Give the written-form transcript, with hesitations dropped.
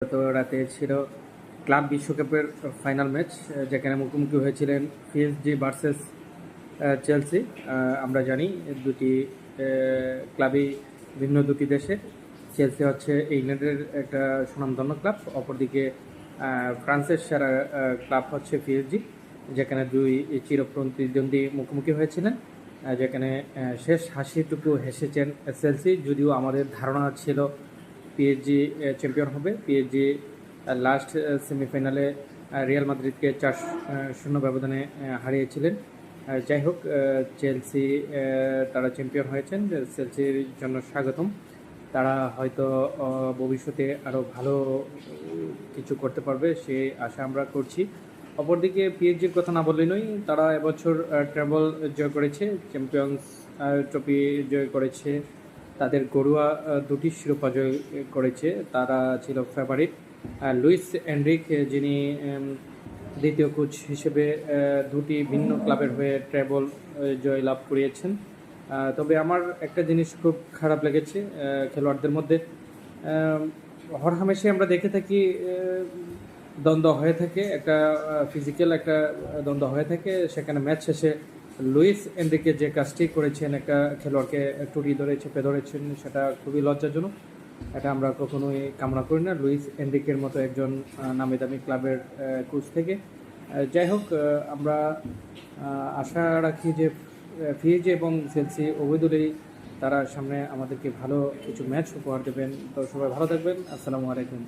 গত রাতে ছিল ক্লাব বিশ্বকাপের ফাইনাল ম্যাচ, যেখানে মুখোমুখি হয়েছিলেন পিএসজি ভার্সেস চেলসি। আমরা জানি দুটি ক্লাবই ভিন্ন দুটি দেশে। চেলসি হচ্ছে ইংল্যান্ডের একটা সুনামধন্য ক্লাব, অপরদিকে ফ্রান্সের সেরা ক্লাব হচ্ছে পিএসজি, যেখানে দুই চিরপ্রতিদ্বন্দ্বী মুখোমুখি হয়েছিলেন, যেখানে শেষ হাসিটুকু হেসেছেন চেলসি। যদিও আমাদের ধারণা ছিল পিএসজি চ্যাম্পিয়ন হবে। পিএসজি লাস্ট সেমিফাইনালে রিয়াল মাদ্রিদকে 4-0 ব্যবধানে হারিয়েছিলেন। যাই হোক, চেলসি তারা চ্যাম্পিয়ন হয়েছেন। চেলসির জন্য স্বাগতম। তারা হয়তো ভবিষ্যতে আরও ভালো কিছু করতে পারবে, সে আশা আমরা করছি। অপরদিকে পিএসজির কথা না বললেই নয়, তারা এবছর ট্রেবল জয় করেছে, চ্যাম্পিয়ন্স ট্রফি জয় করেছে, তাদের ঘরোয়া দুটি শিরোপা জয় করেছে। তারা ছিল ফেভারিট। লুইস এনরিক, যিনি দ্বিতীয় কোচ হিসেবে দুটি ভিন্ন ক্লাবের হয়ে ট্রেবল জয় লাভ করিয়েছেন। তবে আমার একটা জিনিস খুব খারাপ লেগেছে, খেলোয়াড়দের মধ্যে হরহামেশাই আমরা দেখে থাকি দ্বন্দ্ব হয়ে থাকে, একটা ফিজিক্যাল একটা দ্বন্দ্ব হয়ে থাকে। সেখানে ম্যাচ শেষে লুইস এনরিকে যে কাজটি করেছেন, একটা খেলোয়াড়কে টুটি ধরে চেপে ধরেছেন, সেটা খুবই লজ্জাজনক। এটা আমরা কখনোই কামনা করি না লুইস এনরিকের মতো একজন নামি দামি ক্লাবের কোচ থেকে। যাই হোক, আমরা আশা রাখি যে পিএসজি এবং চেলসি উভয় দলেই তারা সামনে আমাদেরকে ভালো কিছু ম্যাচ উপহার দেবেন। তো সবাই ভালো থাকবেন। আসসালামু আলাইকুম।